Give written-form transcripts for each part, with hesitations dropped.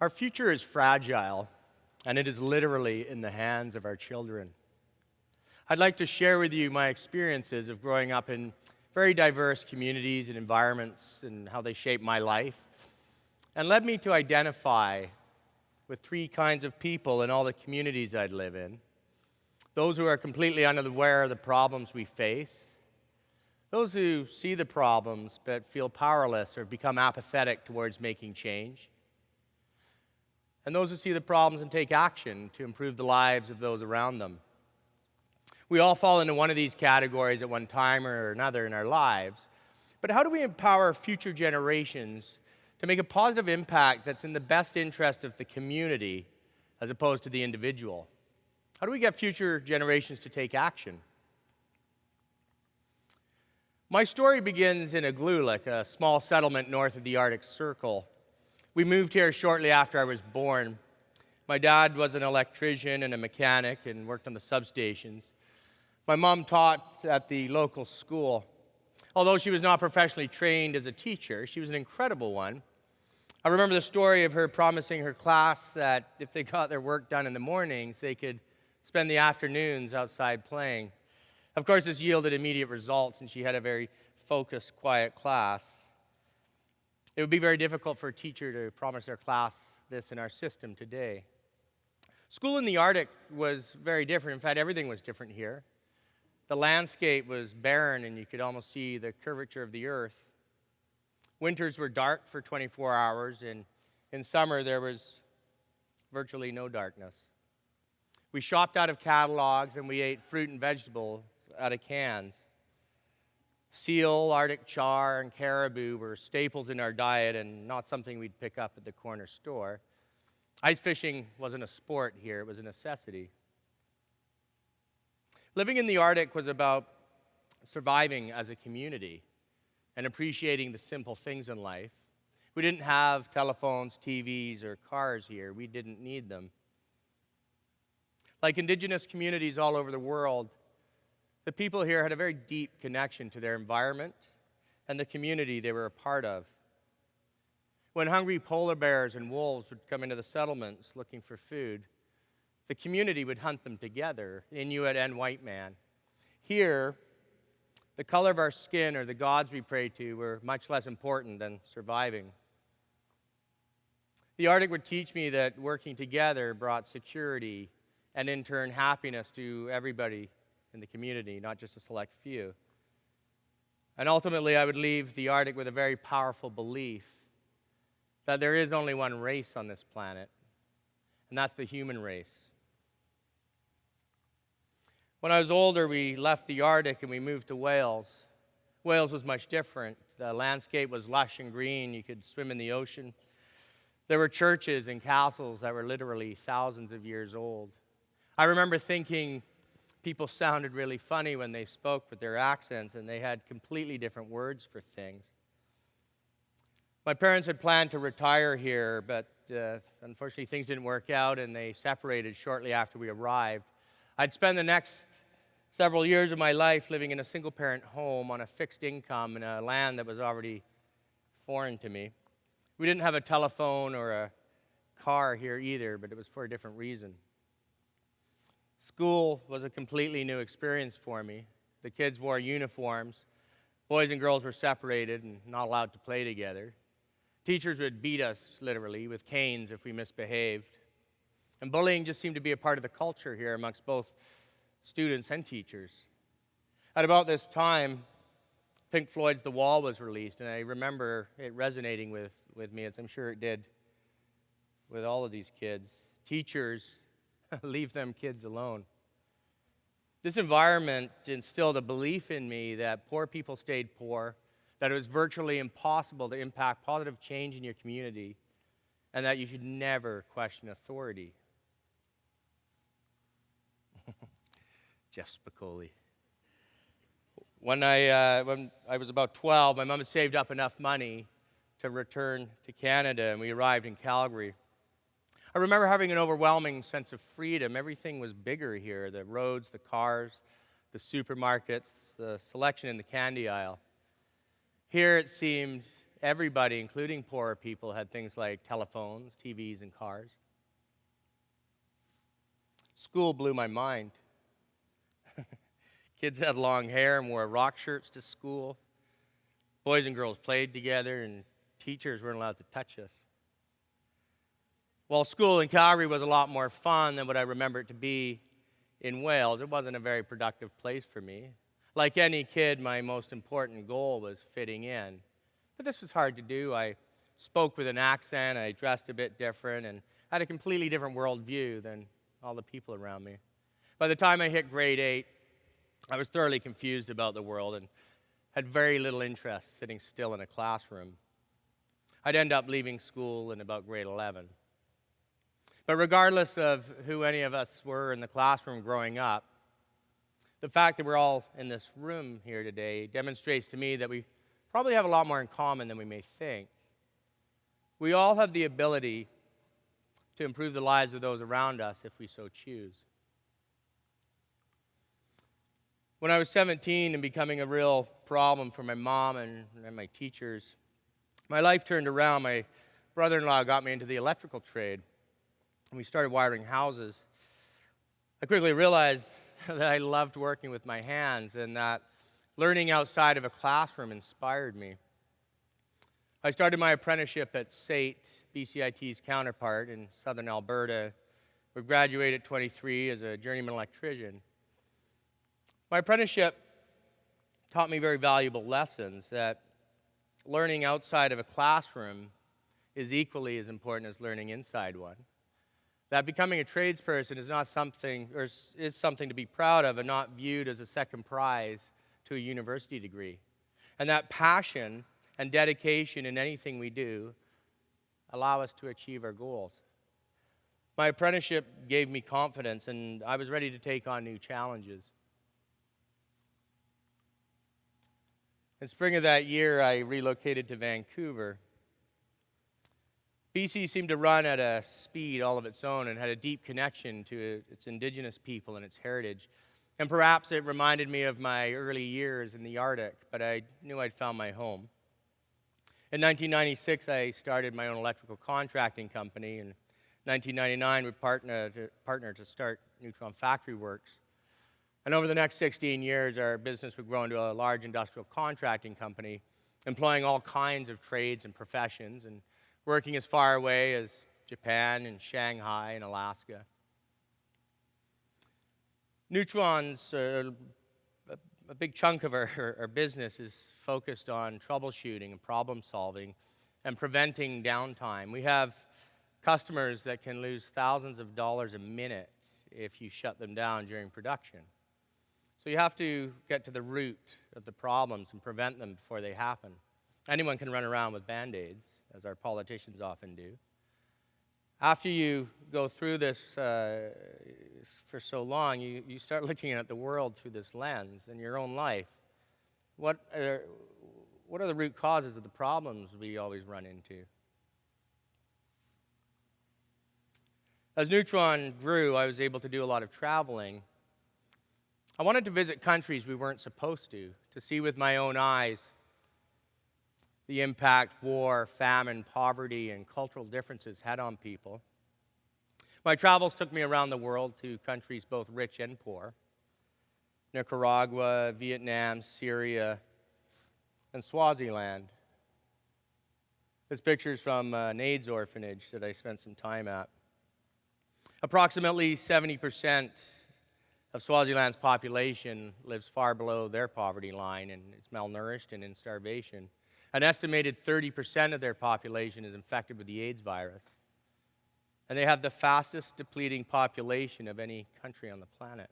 Our future is fragile, and it is literally in the hands of our children. I'd like to share with you my experiences of growing up in very diverse communities and environments and how they shaped my life, and led me to identify with three kinds of people in all the communities I'd live in. Those who are completely unaware of the problems we face, those who see the problems but feel powerless or become apathetic towards making change, and those who see the problems and take action to improve the lives of those around them. We all fall into one of these categories at one time or another in our lives, but how do we empower future generations to make a positive impact that's in the best interest of the community as opposed to the individual? How do we get future generations to take action? My story begins in Igloolik, a small settlement north of the Arctic Circle. We moved here shortly after I was born. My dad was an electrician and a mechanic and worked on the substations. My mom taught at the local school. Although she was not professionally trained as a teacher, she was an incredible one. I remember the story of her promising her class that if they got their work done in the mornings, they could spend the afternoons outside playing. Of course, this yielded immediate results, and she had a very focused, quiet class. It would be very difficult for a teacher to promise their class this in our system today. School in the Arctic was very different. In fact, everything was different here. The landscape was barren, and you could almost see the curvature of the earth. Winters were dark for 24 hours, and in summer there was virtually no darkness. We shopped out of catalogs, and we ate fruit and vegetables out of cans. Seal, Arctic char, and caribou were staples in our diet and not something we'd pick up at the corner store. Ice fishing wasn't a sport here, it was a necessity. Living in the Arctic was about surviving as a community and appreciating the simple things in life. We didn't have telephones, TVs, or cars here. We didn't need them. Like Indigenous communities all over the world, the people here had a very deep connection to their environment and the community they were a part of. When hungry polar bears and wolves would come into the settlements looking for food, the community would hunt them together, Inuit and white man. Here, the color of our skin or the gods we prayed to were much less important than surviving. The Arctic would teach me that working together brought security and in turn happiness to everybody in the community, not just a select few. And ultimately, I would leave the Arctic with a very powerful belief that there is only one race on this planet, and that's the human race. When I was older, we left the Arctic and we moved to Wales. Wales was much different. The landscape was lush and green. You could swim in the ocean. There were churches and castles that were literally thousands of years old. I remember thinking people sounded really funny when they spoke with their accents, and they had completely different words for things. My parents had planned to retire here, but unfortunately things didn't work out, and they separated shortly after we arrived. I'd spend the next several years of my life living in a single-parent home on a fixed income in a land that was already foreign to me. We didn't have a telephone or a car here either, but it was for a different reason. School was a completely new experience for me. The kids wore uniforms. Boys and girls were separated and not allowed to play together. Teachers would beat us, literally, with canes if we misbehaved. And bullying just seemed to be a part of the culture here amongst both students and teachers. At about this time, Pink Floyd's The Wall was released, and I remember it resonating with me, as I'm sure it did with all of these kids. Teachers, leave them kids alone. This environment instilled a belief in me that poor people stayed poor, that it was virtually impossible to impact positive change in your community, and that you should never question authority. Jeff Spicoli. When I was about 12, my mom had saved up enough money to return to Canada, and we arrived in Calgary. I remember having an overwhelming sense of freedom. Everything was bigger here: the roads, the cars, the supermarkets, the selection in the candy aisle. Here it seemed everybody, including poorer people, had things like telephones, TVs, and cars. School blew my mind. Kids had long hair and wore rock shirts to school. Boys and girls played together, and teachers weren't allowed to touch us. While school in Calgary was a lot more fun than what I remember it to be in Wales, it wasn't a very productive place for me. Like any kid, my most important goal was fitting in. But this was hard to do. I spoke with an accent, I dressed a bit different, and had a completely different worldview than all the people around me. By the time I hit grade 8, I was thoroughly confused about the world and had very little interest sitting still in a classroom. I'd end up leaving school in about grade 11. But regardless of who any of us were in the classroom growing up, the fact that we're all in this room here today demonstrates to me that we probably have a lot more in common than we may think. We all have the ability to improve the lives of those around us if we so choose. When I was 17 and becoming a real problem for my mom and my teachers, my life turned around. My brother-in-law got me into the electrical trade, and we started wiring houses. I quickly realized that I loved working with my hands and that learning outside of a classroom inspired me. I started my apprenticeship at SAIT, BCIT's counterpart in southern Alberta. We graduated at 23 as a journeyman electrician. My apprenticeship taught me very valuable lessons that learning outside of a classroom is equally as important as learning inside one. That becoming a tradesperson is not something, or is something to be proud of and not viewed as a second prize to a university degree. And that passion and dedication in anything we do allow us to achieve our goals. My apprenticeship gave me confidence, and I was ready to take on new challenges. In spring of that year, I relocated to Vancouver. BC seemed to run at a speed all of its own and had a deep connection to its indigenous people and its heritage. And perhaps it reminded me of my early years in the Arctic, but I knew I'd found my home. In 1996, I started my own electrical contracting company. In 1999, we partnered to start Neutron Factory Works. And over the next 16 years, our business would grow into a large industrial contracting company, employing all kinds of trades and professions, and working as far away as Japan and Shanghai and Alaska. Neutron's, a big chunk of our business is focused on troubleshooting and problem solving and preventing downtime. We have customers that can lose thousands of dollars a minute if you shut them down during production. So you have to get to the root of the problems and prevent them before they happen. Anyone can run around with Band-Aids, as our politicians often do. After you go through this for so long, you start looking at the world through this lens in your own life. What are the root causes of the problems we always run into? As Neutron grew, I was able to do a lot of traveling. I wanted to visit countries we weren't supposed to see with my own eyes the impact war, famine, poverty, and cultural differences had on people. My travels took me around the world to countries both rich and poor: Nicaragua, Vietnam, Syria, and Swaziland. This picture's from an AIDS orphanage that I spent some time at. Approximately 70% of Swaziland's population lives far below their poverty line and is malnourished and in starvation. An estimated 30% of their population is infected with the AIDS virus. And they have the fastest depleting population of any country on the planet.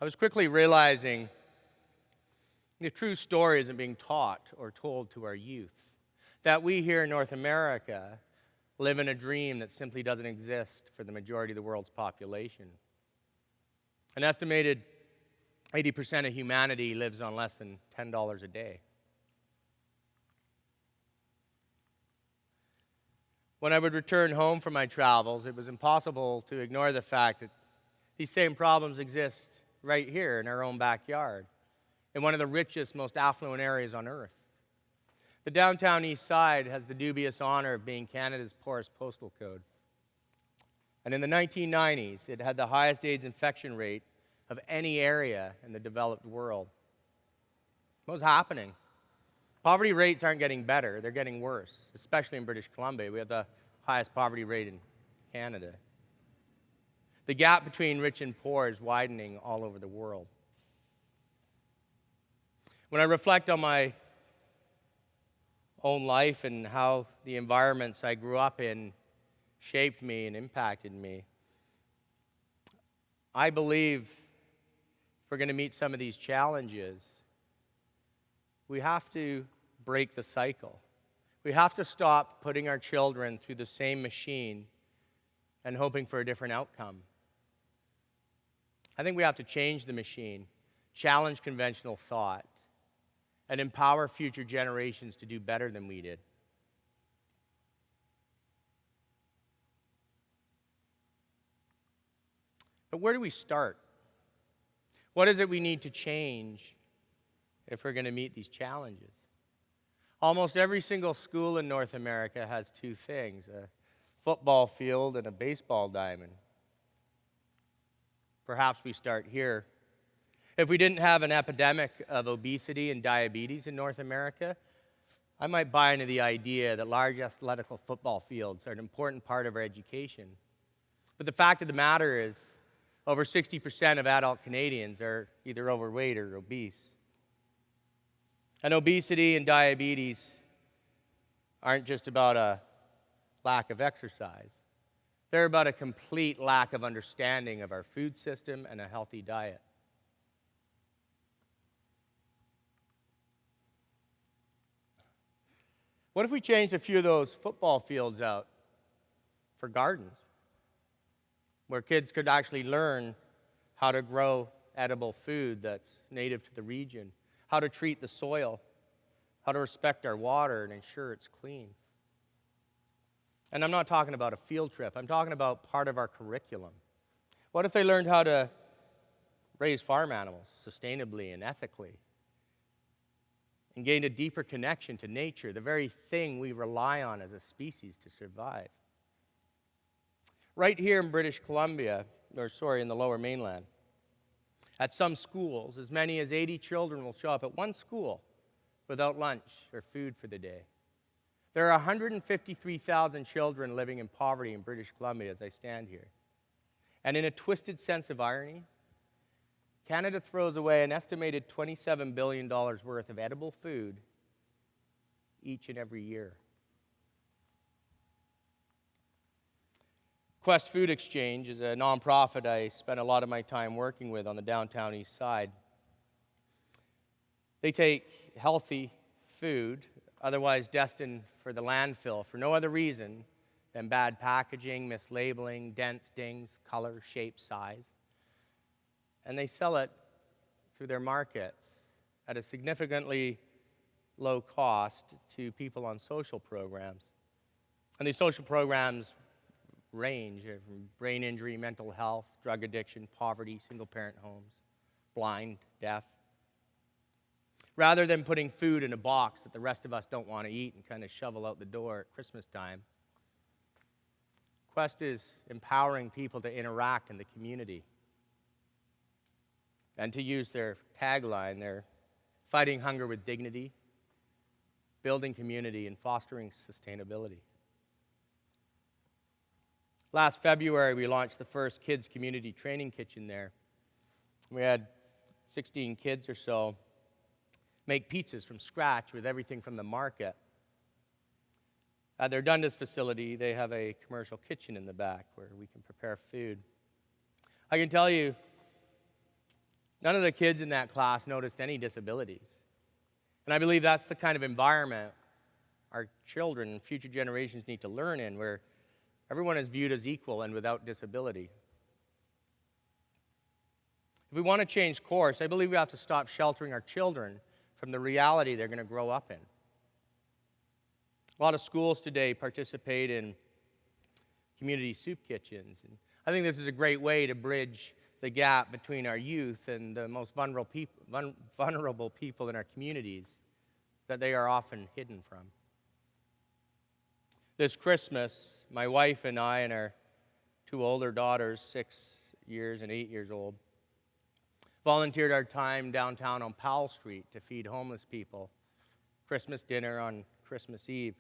I was quickly realizing the true story isn't being taught or told to our youth. That we here in North America live in a dream that simply doesn't exist for the majority of the world's population. An estimated 80% of humanity lives on less than $10 a day. When I would return home from my travels, it was impossible to ignore the fact that these same problems exist right here in our own backyard. in one of the richest, most affluent areas on earth. The downtown east side has the dubious honor of being Canada's poorest postal code. And in the 1990s, it had the highest AIDS infection rate of any area in the developed world. What was happening? Poverty rates aren't getting better, they're getting worse, especially in British Columbia. We have the highest poverty rate in Canada. The gap between rich and poor is widening all over the world. When I reflect on my own life and how the environments I grew up in shaped me and impacted me, I believe if we're going to meet some of these challenges, we have to break the cycle. We have to stop putting our children through the same machine and hoping for a different outcome. I think we have to change the machine, challenge conventional thought, and empower future generations to do better than we did. But where do we start? What is it we need to change if we're going to meet these challenges? Almost every single school in North America has two things: a football field and a baseball diamond. Perhaps we start here. If we didn't have an epidemic of obesity and diabetes in North America, I might buy into the idea that large athletical football fields are an important part of our education. But the fact of the matter is, over 60% of adult Canadians are either overweight or obese. And obesity and diabetes aren't just about a lack of exercise. They're about a complete lack of understanding of our food system and a healthy diet. What if we changed a few of those football fields out for gardens, where kids could actually learn how to grow edible food that's native to the region, how to treat the soil, how to respect our water and ensure it's clean? And I'm not talking about a field trip. I'm talking about part of our curriculum. What if they learned how to raise farm animals sustainably and ethically and gained a deeper connection to nature, the very thing we rely on as a species to survive? Right here in British Columbia, in the Lower Mainland, at some schools, as many as 80 children will show up at one school without lunch or food for the day. There are 153,000 children living in poverty in British Columbia as I stand here. And in a twisted sense of irony, Canada throws away an estimated $27 billion worth of edible food each and every year. Quest Food Exchange is a nonprofit I spent a lot of my time working with on the downtown east side. They take healthy food, otherwise destined for the landfill, for no other reason than bad packaging, mislabeling, dents, dings, color, shape, size, and they sell it through their markets at a significantly low cost to people on social programs. And these social programs range from brain injury, mental health, drug addiction, poverty, single-parent homes, blind, deaf. Rather than putting food in a box that the rest of us don't want to eat and kind of shovel out the door at Christmas time, Quest is empowering people to interact in the community. And to use their tagline, they're fighting hunger with dignity, building community, and fostering sustainability. Last February, we launched the first kids' community training kitchen there. We had 16 kids or so make pizzas from scratch with everything from the market. At their Dundas facility, they have a commercial kitchen in the back where we can prepare food. I can tell you, none of the kids in that class noticed any disabilities. And I believe that's the kind of environment our children and future generations need to learn in, where everyone is viewed as equal and without disability. If we want to change course, I believe we have to stop sheltering our children from the reality they're going to grow up in. A lot of schools today participate in community soup kitchens. And I think this is a great way to bridge the gap between our youth and the most vulnerable people in our communities that they are often hidden from. This Christmas, my wife and I and our two older daughters, 6 years and 8 years old, volunteered our time downtown on Powell Street to feed homeless people Christmas dinner on Christmas Eve.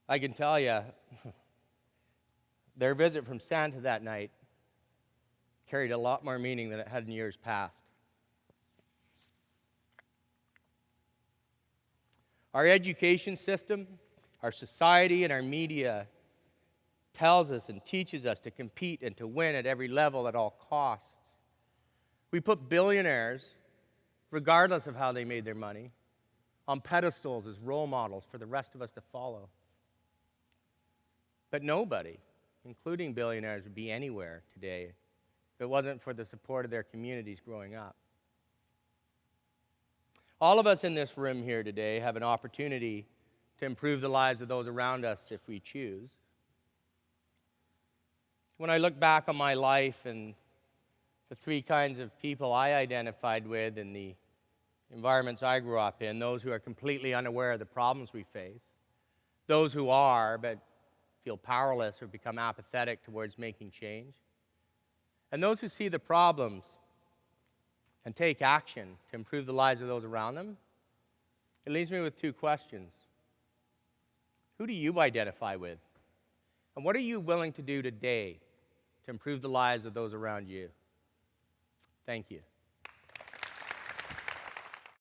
I can tell you, their visit from Santa that night carried a lot more meaning than it had in years past. Our education system, our society, and our media tells us and teaches us to compete and to win at every level at all costs. We put billionaires, regardless of how they made their money, on pedestals as role models for the rest of us to follow. But nobody, including billionaires, would be anywhere today if it wasn't for the support of their communities growing up. All of us in this room here today have an opportunity to improve the lives of those around us if we choose. When I look back on my life and the three kinds of people I identified with in the environments I grew up in, those who are completely unaware of the problems we face, those who are but feel powerless or become apathetic towards making change, and those who see the problems and take action to improve the lives of those around them, it leaves me with two questions. Who do you identify with? And what are you willing to do today to improve the lives of those around you? Thank you.